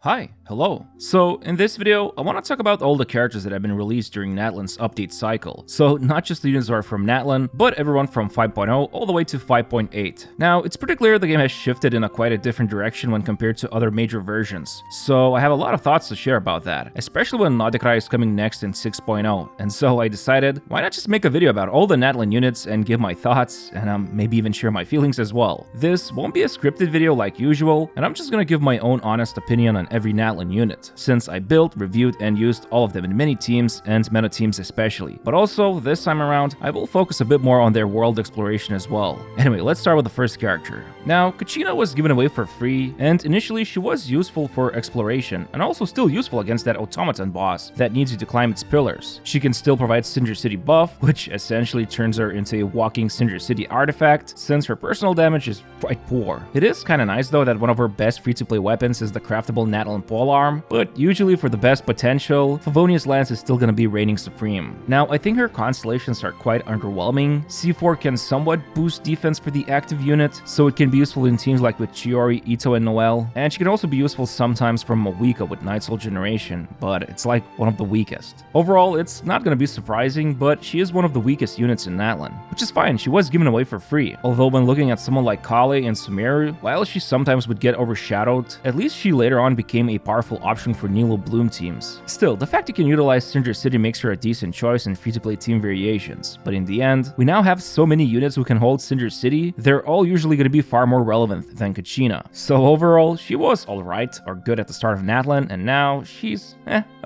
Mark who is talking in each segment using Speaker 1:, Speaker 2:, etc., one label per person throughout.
Speaker 1: Hi, hello. So in this video, I want to talk about all the characters that have been released during Natlan's update cycle. So not just the units that are from Natlan, but everyone from 5.0 all the way to 5.8. Now, it's pretty clear the game has shifted in quite a different direction when compared to other major versions. So I have a lot of thoughts to share about that, especially when Nod-Krai is coming next in 6.0. And so I decided, why not just make a video about all the Natlan units and give my thoughts, and maybe even share my feelings as well. This won't be a scripted video like usual, and I'm just gonna give my own honest opinion on every Natlan unit, since I built, reviewed, and used all of them in many teams and meta teams especially. But also, this time around, I will focus a bit more on their world exploration as well. Anyway, let's start with the first character. Now, Kachina was given away for free, and initially she was useful for exploration, and also still useful against that automaton boss that needs you to climb its pillars. She can still provide Cinder City buff, which essentially turns her into a walking Cinder City artifact, since her personal damage is quite poor. It is kinda nice though that one of her best free-to-play weapons is the craftable Natlan polearm, but usually for the best potential, Favonius Lance is still gonna be reigning supreme. Now, I think her constellations are quite underwhelming. C4 can somewhat boost defense for the active unit, so it can be useful in teams like with Chiori, Ito, and Noelle, and she can also be useful sometimes from Mavuika with Night Soul Generation, but it's like one of the weakest. Overall, it's not gonna be surprising, but she is one of the weakest units in Natlan, which is fine, she was given away for free. Although when looking at someone like Kale and Sumeru, while she sometimes would get overshadowed, at least she later on became a powerful option for Nilo Bloom teams. Still, the fact you can utilize Cinder City makes her a decent choice in free-to-play team variations, but in the end, we now have so many units who can hold Cinder City, they're all usually going to be far more relevant than Kachina. So overall, she was alright or good at the start of Natlan, and now she's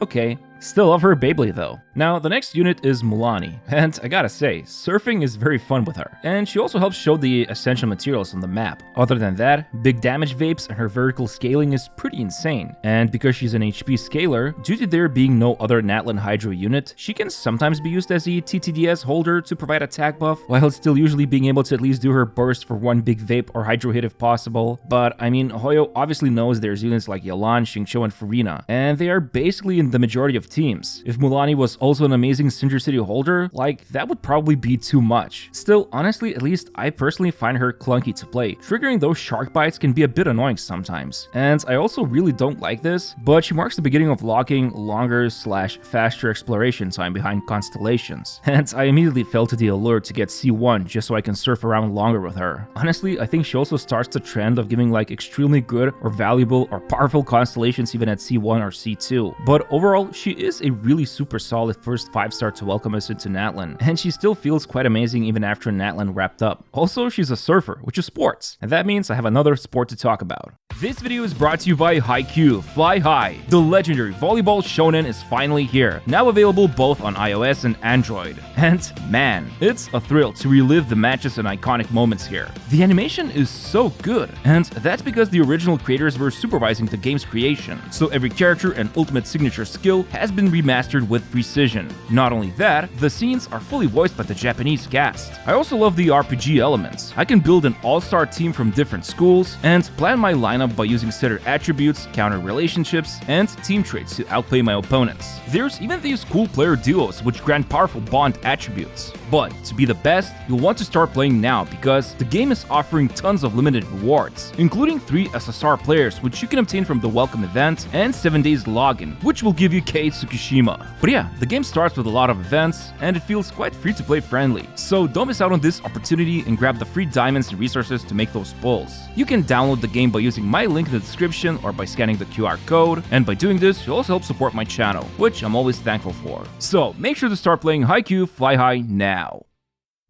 Speaker 1: okay. Still love her Beyblade though. Now, the next unit is Mualani, and I gotta say, surfing is very fun with her, and she also helps show the essential materials on the map. Other than that, big damage vapes and her vertical scaling is pretty insane, and because she's an HP scaler, due to there being no other Natlan Hydro unit, she can sometimes be used as a TTDS holder to provide attack buff, while still usually being able to at least do her burst for one big vape or Hydro hit if possible. But I mean, Hoyo obviously knows there's units like Yelan, Xingqiu, and Farina, and they are basically in the majority of teams. If Mualani was also an amazing Cinder City holder, like, that would probably be too much. Still, honestly, at least I personally find her clunky to play. Triggering those shark bites can be a bit annoying sometimes. And I also really don't like this, but she marks the beginning of locking longer/faster exploration time behind constellations. And I immediately fell to the allure to get C1 just so I can surf around longer with her. Honestly, I think she also starts the trend of giving like extremely good or valuable or powerful constellations even at C1 or C2. But overall, she is a really super solid first 5-star to welcome us into Natlan, and she still feels quite amazing even after Natlan wrapped up. Also, she's a surfer, which is sports, and that means I have another sport to talk about. This video is brought to you by Haikyuu Fly High. The legendary volleyball shonen is finally here, now available both on iOS and Android. And man, it's a thrill to relive the matches and iconic moments here. The animation is so good, and that's because the original creators were supervising the game's creation, so every character and ultimate signature skill has been remastered with precision. Not only that, the scenes are fully voiced by the Japanese cast. I also love the RPG elements. I can build an all-star team from different schools and plan my lineup by using standard attributes, counter relationships, and team traits to outplay my opponents. There's even these cool player duos which grant powerful bond attributes. But to be the best, you'll want to start playing now because the game is offering tons of limited rewards, including 3 SSR players which you can obtain from the welcome event and 7 days login, which will give you Kei Tsukishima. But yeah, the game starts with a lot of events and it feels quite free-to-play friendly. So don't miss out on this opportunity and grab the free diamonds and resources to make those pulls. You can download the game by using my link in the description or by scanning the QR code, and by doing this, you'll also help support my channel, which I'm always thankful for. So make sure to start playing Haikyuu Fly High now.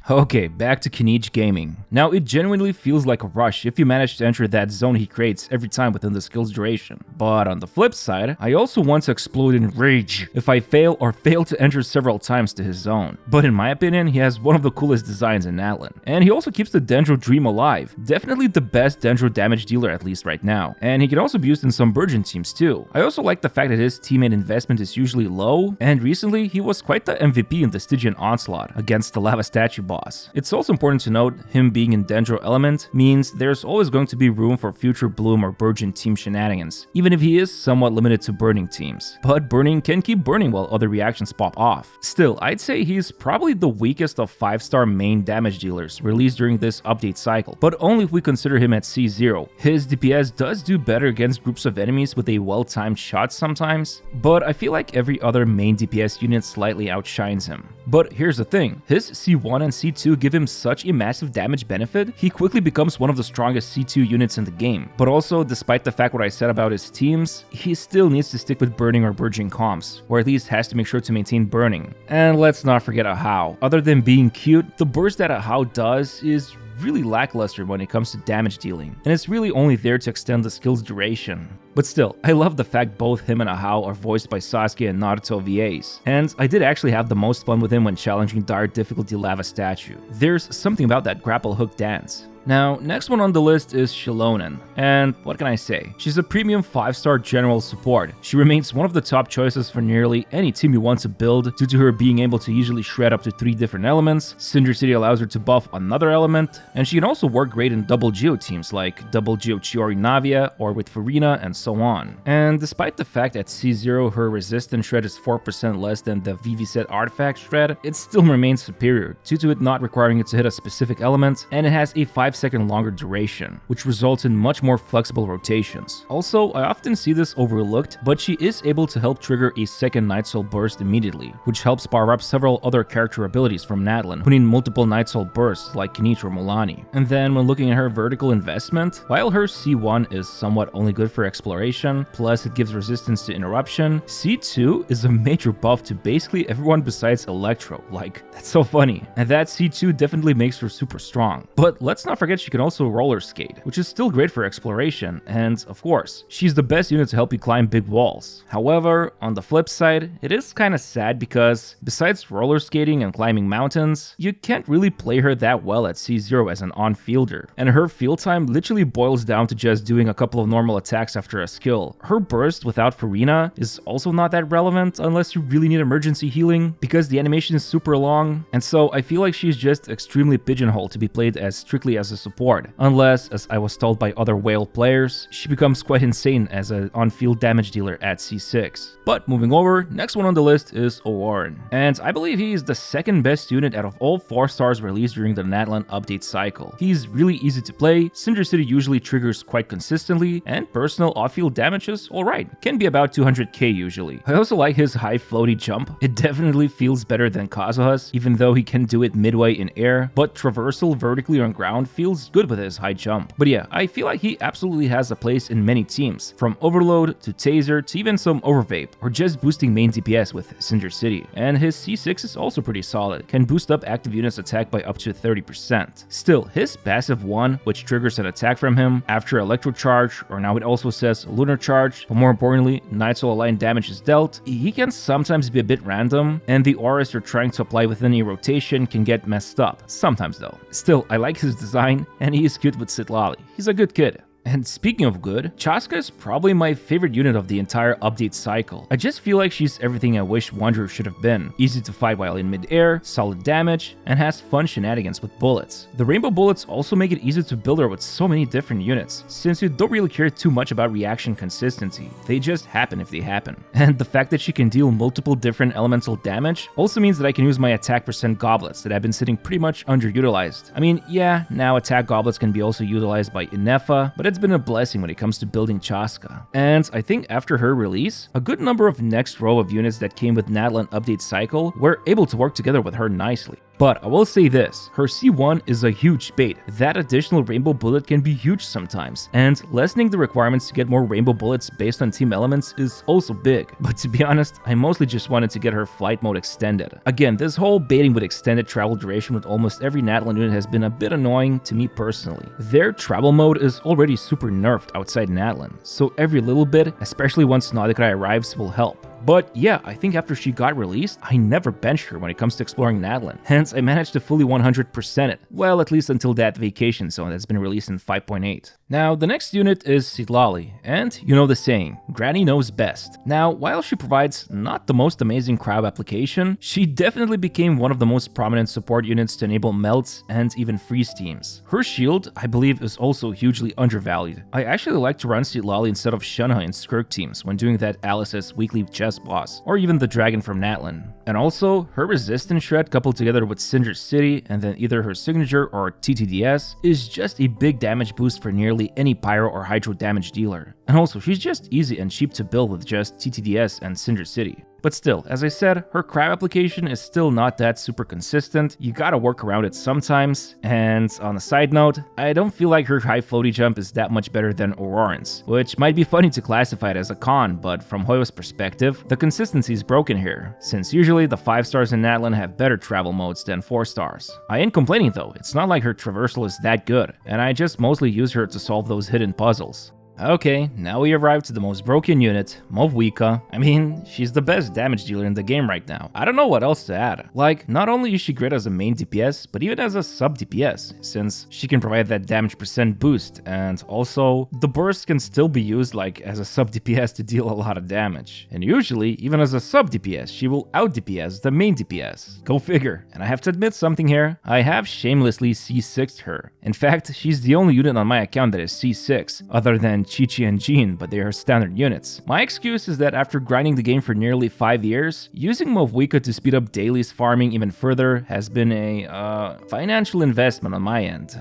Speaker 1: Okay, back to Kinich gaming. Now, it genuinely feels like a rush if you manage to enter that zone he creates every time within the skill's duration. But on the flip side, I also want to explode in rage if I fail to enter several times to his zone. But in my opinion, he has one of the coolest designs in Natlan. And he also keeps the Dendro Dream alive. Definitely the best Dendro damage dealer at least right now. And he can also be used in some Burgeon teams too. I also like the fact that his teammate investment is usually low, and recently he was quite the MVP in the Stygian Onslaught against the Lava Statue boss boss. It's also important to note him being in Dendro element means there's always going to be room for future Bloom or Burgeon team shenanigans, even if he is somewhat limited to burning teams. But burning can keep burning while other reactions pop off. Still, I'd say he's probably the weakest of 5-star main damage dealers released during this update cycle, but only if we consider him at C0. His DPS does do better against groups of enemies with a well-timed shot sometimes, but I feel like every other main DPS unit slightly outshines him. But here's the thing, his C1 and C2 give him such a massive damage benefit, he quickly becomes one of the strongest C2 units in the game. But also, despite the fact what I said about his teams, he still needs to stick with burning or burgeoning comps, or at least has to make sure to maintain burning. And let's not forget Ahau. Other than being cute, the burst that Ahau does is really lackluster when it comes to damage dealing, and it's really only there to extend the skill's duration. But still, I love the fact both him and Ahau are voiced by Sasuke and Naruto VAs, and I did actually have the most fun with him when challenging Dire Difficulty Lava Statue. There's something about that grapple hook dance. Now, next one on the list is Xilonen, and what can I say? She's a premium 5-star general support. She remains one of the top choices for nearly any team you want to build due to her being able to easily shred up to 3 different elements. Cinder City allows her to buff another element, and she can also work great in double Geo teams like double Geo Chiori Navia or with Farina and so on. And despite the fact at C0 her resistance shred is 4% less than the VV-set artifact shred, it still remains superior due to it not requiring it to hit a specific element, and it has a 5-second longer duration, which results in much more flexible rotations. Also, I often see this overlooked, but she is able to help trigger a second Night Soul burst immediately, which helps power up several other character abilities from Natlan, putting multiple Night Soul bursts like Kinich or Mualani. And then when looking at her vertical investment, while her C1 is somewhat only good for exploration, plus it gives resistance to interruption, C2 is a major buff to basically everyone besides Electro. Like, that's so funny. And that C2 definitely makes her super strong. But let's not forget she can also roller skate, which is still great for exploration, and of course, she's the best unit to help you climb big walls. However, on the flip side, it is kinda sad because besides roller skating and climbing mountains, you can't really play her that well at C0 as an on-fielder, and her field time literally boils down to just doing a couple of normal attacks after a skill. Her burst without Farina is also not that relevant unless you really need emergency healing, because the animation is super long, and so I feel like she's just extremely pigeonholed to be played as strictly as a support, unless, as I was told by other whale players, she becomes quite insane as an on-field damage dealer at C6. But moving over, next one on the list is Ororon, and I believe he is the second best unit out of all 4 stars released during the Natlan update cycle. He's really easy to play, Cinder City usually triggers quite consistently, and personal off-field damage is alright, can be about 200k usually. I also like his high floaty jump, it definitely feels better than Kazuha's, even though he can do it midway in air, but traversal vertically on ground feels good with his high jump. But yeah, I feel like he absolutely has a place in many teams, from Overload to Taser to even some Overvape, or just boosting main DPS with Cinder City. And his C6 is also pretty solid, can boost up active units attack by up to 30%. Still, his passive 1, which triggers an attack from him after Electro Charge, or now it also says Lunar Charge, but more importantly, Night Soul aligned damage is dealt, he can sometimes be a bit random, and the auras you're trying to apply within a rotation can get messed up, sometimes though. Still, I like his design, and he is cute with Citlali. He's a good kid. And speaking of good, Chasca is probably my favorite unit of the entire update cycle. I just feel like she's everything I wish Wanderer should have been. Easy to fight while in mid-air, solid damage, and has fun shenanigans with bullets. The rainbow bullets also make it easy to build her with so many different units, since you don't really care too much about reaction consistency. They just happen if they happen. And the fact that she can deal multiple different elemental damage also means that I can use my attack percent goblets that have been sitting pretty much underutilized. I mean, yeah, now attack goblets can be also utilized by Ineffa, but it's been a blessing when it comes to building Chasca. And I think after her release, a good number of next row of units that came with Natlan update cycle were able to work together with her nicely. But I will say this, her C1 is a huge bait. That additional rainbow bullet can be huge sometimes, and lessening the requirements to get more rainbow bullets based on team elements is also big. But to be honest, I mostly just wanted to get her flight mode extended. Again, this whole baiting with extended travel duration with almost every Natlan unit has been a bit annoying to me personally. Their travel mode is already super nerfed outside Natlan, so every little bit, especially once Nod-Krai arrives, will help. But yeah, I think after she got released, I never benched her when it comes to exploring Natlan. Hence, I managed to fully 100% it. Well, at least until that vacation zone that's been released in 5.8. Now, the next unit is Citlali, and you know the saying, Granny knows best. Now, while she provides not the most amazing crowd application, she definitely became one of the most prominent support units to enable melts and even freeze teams. Her shield, I believe, is also hugely undervalued. I actually like to run Citlali instead of Shunha in Skirk teams when doing that Alice's weekly chess boss, or even the dragon from Natlan. And also, her resistance shred coupled together with Cinder City and then either her signature or TTDS is just a big damage boost for nearly any pyro or hydro damage dealer. And also, she's just easy and cheap to build with just TTDS and Cinder City. But still, as I said, her crab application is still not that super consistent, you gotta work around it sometimes, and on a side note, I don't feel like her high floaty jump is that much better than Ororon's, which might be funny to classify it as a con, but from Hoyo's perspective, the consistency is broken here, since usually the 5 stars in Natlan have better travel modes than 4 stars. I ain't complaining though, it's not like her traversal is that good, and I just mostly use her to solve those hidden puzzles. Okay, now we arrive to the most broken unit, Mavuika. I mean, she's the best damage dealer in the game right now. I don't know what else to add. Like, not only is she great as a main DPS, but even as a sub DPS, since she can provide that damage percent boost, and also, the burst can still be used like as a sub DPS to deal a lot of damage. And usually, even as a sub DPS, she will out DPS the main DPS. Go figure. And I have to admit something here, I have shamelessly C6'd her. In fact, she's the only unit on my account that is C6, other than Chi-Chi and Jean, but they are standard units. My excuse is that after grinding the game for nearly 5 years, using Mavuika to speed up Daily's farming even further has been a financial investment on my end.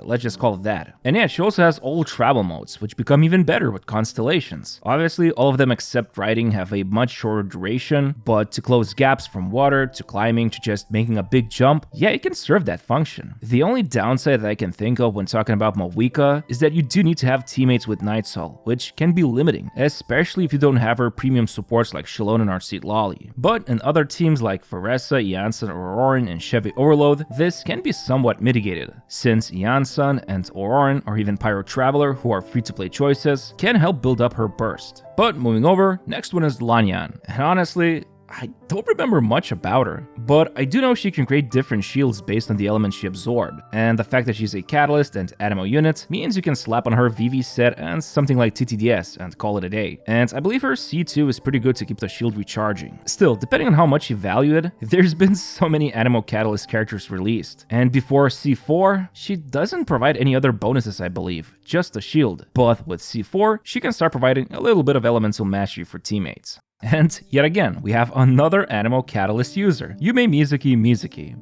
Speaker 1: Let's just call it that. And yeah, she also has all travel modes, which become even better with constellations. Obviously, all of them except riding have a much shorter duration, but to close gaps from water to climbing to just making a big jump, yeah, it can serve that function. The only downside that I can think of when talking about Mavuika is that you do need to have teammates with Night Soul, which can be limiting, especially if you don't have her premium supports like Xilonen or Citlali. But in other teams like Varesa, Iansan, Ororon, and Chevy Overload, this can be somewhat mitigated, since Iansan and Ororon, or even Pyro Traveler, who are free-to-play choices, can help build up her burst. But moving over, next one is Lan Yan, and honestly, I don't remember much about her, but I do know she can create different shields based on the elements she absorbed, and the fact that she's a catalyst and animo unit means you can slap on her VV set and something like TTDS and call it a day, and I believe her C2 is pretty good to keep the shield recharging. Still, depending on how much you value it, there's been so many animo catalyst characters released, and before C4, she doesn't provide any other bonuses I believe, just a shield, but with C4, she can start providing a little bit of elemental mastery for teammates. And yet again, we have another Animo Catalyst user, Yumemizuki Mizuki.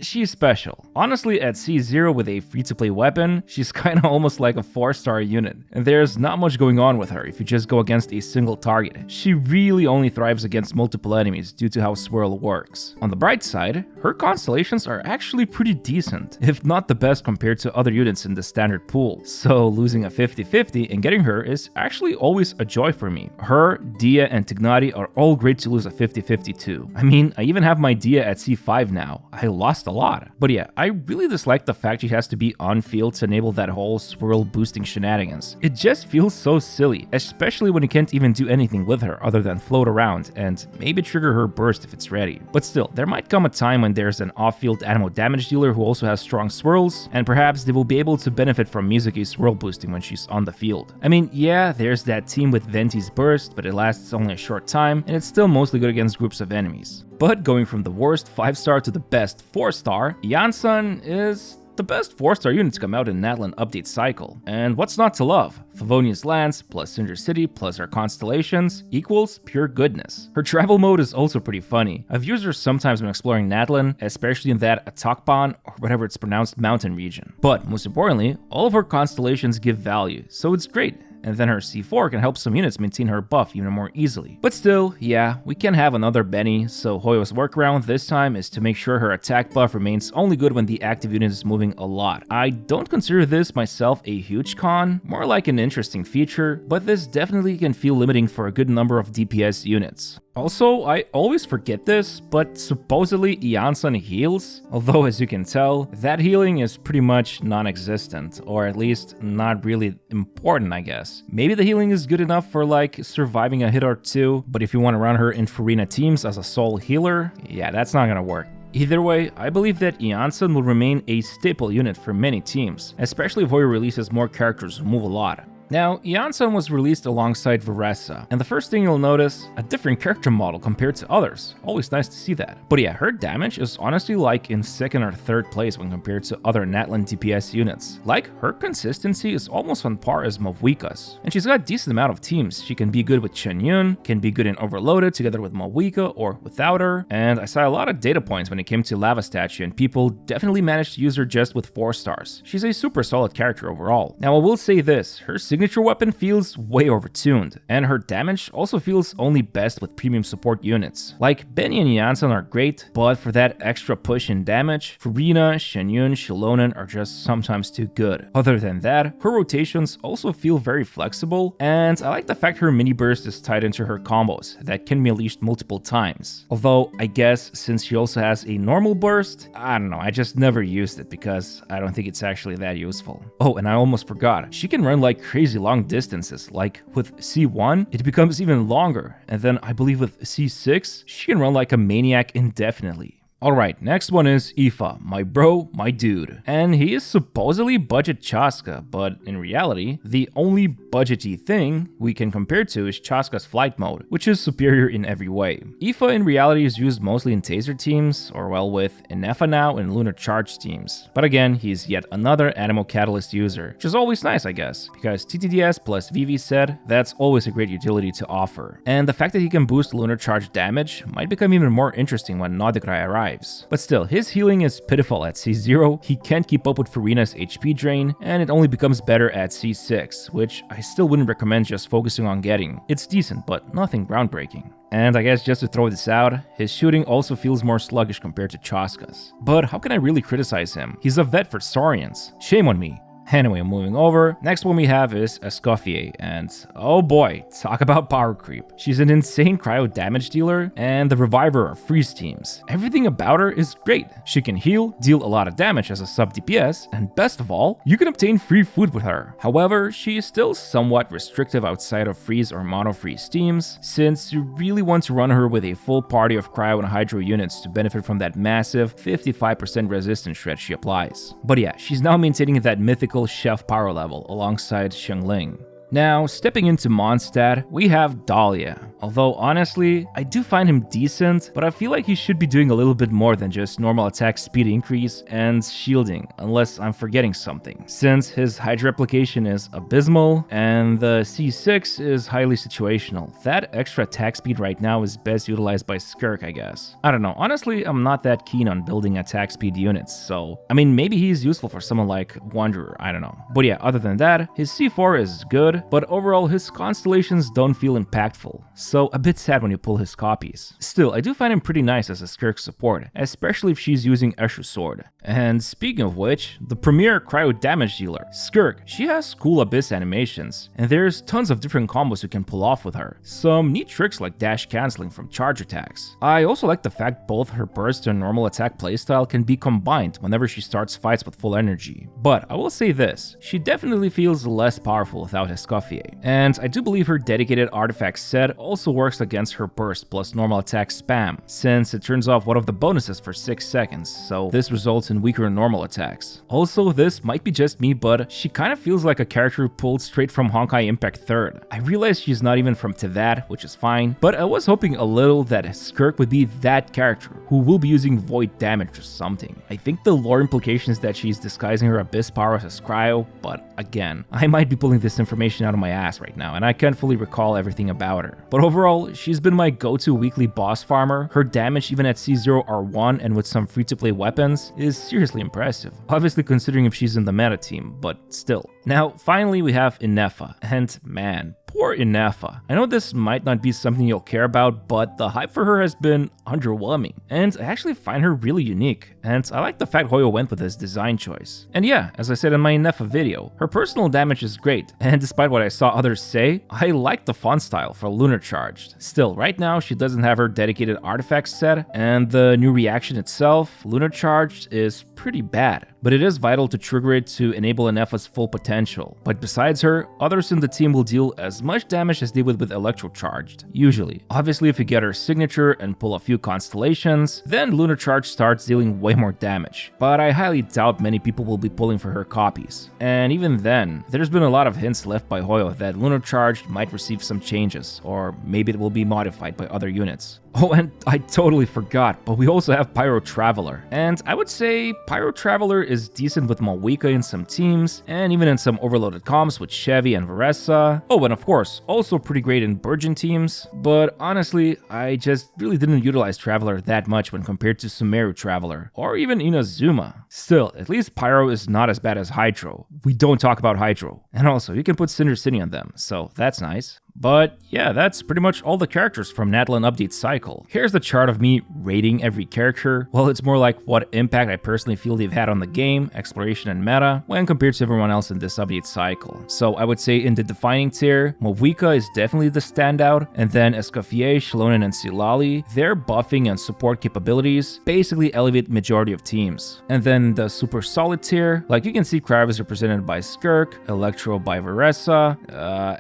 Speaker 1: She's special. Honestly, at C0 with a free-to-play weapon, she's kinda almost like a 4-star unit, and there's not much going on with her if you just go against a single target. She really only thrives against multiple enemies due to how Swirl works. On the bright side, her constellations are actually pretty decent, if not the best compared to other units in the standard pool, so losing a 50-50 and getting her is actually always a joy for me. Her, Dia, and Tignati are all great to lose a 50-50 too. I mean, I even have my Dia at C5 now. I lost a lot. But yeah, I really dislike the fact she has to be on field to enable that whole swirl boosting shenanigans. It just feels so silly, especially when you can't even do anything with her other than float around and maybe trigger her burst if it's ready. But still, there might come a time when there's an off-field animo damage dealer who also has strong swirls, and perhaps they will be able to benefit from Mizuki's swirl boosting when she's on the field. I mean, yeah, there's that team with Venti's burst, but it lasts only a short time, and it's still mostly good against groups of enemies. But going from the worst 5-star to the best 4-star, Iansan is the best 4-star unit to come out in Natlan update cycle. And what's not to love? Favonius Lands plus Cinder City plus her constellations equals pure goodness. Her travel mode is also pretty funny. I've used her sometimes when exploring Natlan, especially in that Atakban or whatever it's pronounced mountain region. But most importantly, all of her constellations give value, so it's great. And then her C4 can help some units maintain her buff even more easily. But still, yeah, we can have another Benny, so Hoyo's workaround this time is to make sure her attack buff remains only good when the active unit is moving a lot. I don't consider this myself a huge con, more like an interesting feature, but this definitely can feel limiting for a good number of DPS units. Also, I always forget this, but supposedly Iansan heals, although as you can tell, that healing is pretty much non-existent, or at least not really important, I guess. Maybe the healing is good enough for like surviving a hit or two, but if you want to run her in Furina teams as a sole healer, yeah, that's not gonna work. Either way, I believe that Iansan will remain a staple unit for many teams, especially if Hoyo releases more characters who move a lot. Now, Iansan was released alongside Varesa, and the first thing you'll notice, a different character model compared to others. Always nice to see that. But yeah, her damage is honestly like in 2nd or 3rd place when compared to other Natlan DPS units. Like, her consistency is almost on par as Mavuika's. And she's got a decent amount of teams. She can be good with Chen, can be good in Overloaded together with Mavuika or without her, and I saw a lot of data points when it came to Lava Statue, and people definitely managed to use her just with 4 stars. She's a super solid character overall. Now, I will say this, her signature weapon feels way overtuned, and her damage also feels only best with premium support units. Like, Benny and Iansan are great, but for that extra push in damage, Furina, Shenyun, Xilonen are just sometimes too good. Other than that, her rotations also feel very flexible, and I like the fact her mini burst is tied into her combos that can be unleashed multiple times. Although, I guess since she also has a normal burst, I don't know, I just never used it because I don't think it's actually that useful. Oh, and I almost forgot, she can run like crazy long distances. Like with C1, it becomes even longer, and then I believe with C6, she can run like a maniac indefinitely. Alright, next one is Ineffa, my bro, my dude. And he is supposedly budget Chasca, but in reality, the only budgety thing we can compare to is Chasca's flight mode, which is superior in every way. Ineffa in reality is used mostly in taser teams, or well with Ineffa now in lunar charge teams. But again, he's yet another Anemo Catalyst user, which is always nice I guess, because TTDS plus VV set, that's always a great utility to offer. And the fact that he can boost lunar charge damage might become even more interesting when Nod-Krai arrives. But still, his healing is pitiful at C0, he can't keep up with Furina's HP drain, and it only becomes better at C6, which I still wouldn't recommend just focusing on getting. It's decent, but nothing groundbreaking. And I guess just to throw this out, his shooting also feels more sluggish compared to Chasca's. But how can I really criticize him? He's a vet for Saurians. Shame on me. Anyway, moving over, next one we have is Escoffier, and oh boy, talk about power creep. She's an insane cryo damage dealer and the reviver of freeze teams. Everything about her is great. She can heal, deal a lot of damage as a sub DPS, and best of all, you can obtain free food with her. However, she is still somewhat restrictive outside of freeze or mono freeze teams, since you really want to run her with a full party of cryo and hydro units to benefit from that massive 55% resistance shred she applies. But yeah, she's now maintaining that mythical chef power level alongside Xiangling. Now, stepping into Mondstadt, we have Dahlia. Although honestly, I do find him decent, but I feel like he should be doing a little bit more than just normal attack speed increase and shielding, unless I'm forgetting something, since his Hydra replication is abysmal and the C6 is highly situational. That extra attack speed right now is best utilized by Skirk, I guess. I don't know, honestly, I'm not that keen on building attack speed units, so I mean, maybe he's useful for someone like Wanderer, I don't know. But yeah, other than that, his C4 is good, but overall his constellations don't feel impactful, so a bit sad when you pull his copies. Still, I do find him pretty nice as a Skirk support, especially if she's using Eshu Sword. And speaking of which, the premier cryo damage dealer, Skirk, she has cool abyss animations, and there's tons of different combos you can pull off with her. Some neat tricks like dash cancelling from charge attacks. I also like the fact both her burst and normal attack playstyle can be combined whenever she starts fights with full energy. But I will say this, she definitely feels less powerful without Escoffier, and I do believe her dedicated artifact set also works against her burst plus normal attack spam, since it turns off one of the bonuses for 6 seconds, so this results in weaker normal attacks. Also, this might be just me, but she kind of feels like a character pulled straight from Honkai Impact 3rd. I realize she's not even from Tevat, which is fine, but I was hoping a little that Skirk would be that character who will be using void damage or something. I think the lore implication is that she's disguising her abyss power as cryo, but again, I might be pulling this information out of my ass right now, and I can't fully recall everything about her. But overall, she's been my go-to weekly boss farmer. Her damage even at C0 R1 and with some free-to-play weapons is seriously impressive. Obviously considering if she's in the meta team, but still. Now, finally we have Ineffa, and man, poor Ineffa. I know this might not be something you'll care about, but the hype for her has been underwhelming, and I actually find her really unique, and I like the fact Hoyo went with this design choice. And yeah, as I said in my Ineffa video, her personal damage is great, and despite what I saw others say, I like the font style for Lunar Charged. Still, right now she doesn't have her dedicated artifacts set, and the new reaction itself, Lunar Charged, is pretty bad, but it is vital to trigger it to enable Ineffa's full potential. But besides her, others in the team will deal as much damage as they would with Electro Charged, usually. Obviously, if you get her signature and pull a few constellations, then Lunar Charge starts dealing way more damage, but I highly doubt many people will be pulling for her copies. And even then, there's been a lot of hints left by Hoyo that Lunar Charged might receive some changes, or maybe it will be modified by other units. Oh, and I totally forgot, but we also have Pyro Traveler. And I would say Pyro Traveler is decent with Mavuika in some teams, and even in some overloaded comps with Chevy and Varesa. Oh, and of course, also pretty great in Burgeon teams, but honestly, I just really didn't utilize Traveler that much when compared to Sumeru Traveler, or even Inazuma. Still, at least Pyro is not as bad as Hydro. We don't talk about Hydro. And also, you can put Cinder City on them, so that's nice. But yeah, that's pretty much all the characters from Natlan update cycle. Here's the chart of me rating every character. Well, it's more like what impact I personally feel they've had on the game, exploration, and meta when compared to everyone else in this update cycle. So I would say in the defining tier, Mavuika is definitely the standout, and then Escoffier, Xilonen, and Citlali, their buffing and support capabilities basically elevate majority of teams. And then the super solid tier, like you can see Cryo is represented by Skirk, Electro by Varesa,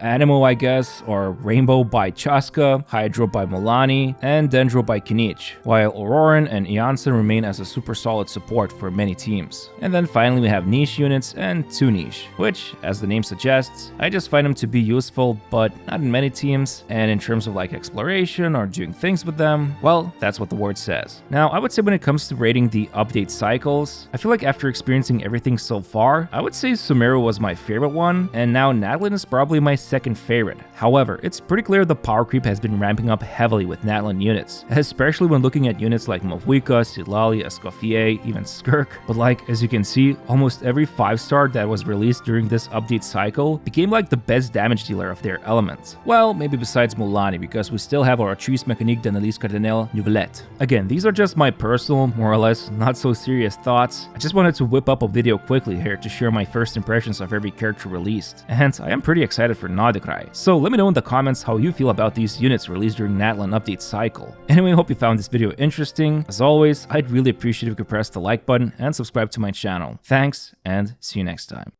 Speaker 1: Animo I guess, or Rainbow by Chasca, Hydro by Mualani, and Dendro by Kinich, while Ororon and Iansan remain as a super solid support for many teams. And then finally we have niche units and 2 niche, which, as the name suggests, I just find them to be useful, but not in many teams, and in terms of like exploration or doing things with them, well, that's what the word says. Now, I would say when it comes to rating the update cycles, I feel like after experiencing everything so far, I would say Sumeru was my favorite one, and now Natlan is probably my second favorite. However, it's pretty clear the power creep has been ramping up heavily with Natlan units, especially when looking at units like Mavuika, Citlali, Escoffier, even Skirk. But like, as you can see, almost every 5-star that was released during this update cycle became like the best damage dealer of their element. Well, maybe besides Mualani, because we still have our Actrice Mécanique d'Analyse Cardinale Nouvellette. Again, these are just my personal, more or less, not so serious thoughts. I just wanted to whip up a video quickly here to share my first impressions of every character released, and I am pretty excited for Nod-Krai. So let me know in the comments how you feel about these units released during Natlan update cycle. Anyway, hope you found this video interesting. As always, I'd really appreciate if you could press the like button and subscribe to my channel. Thanks, and see you next time.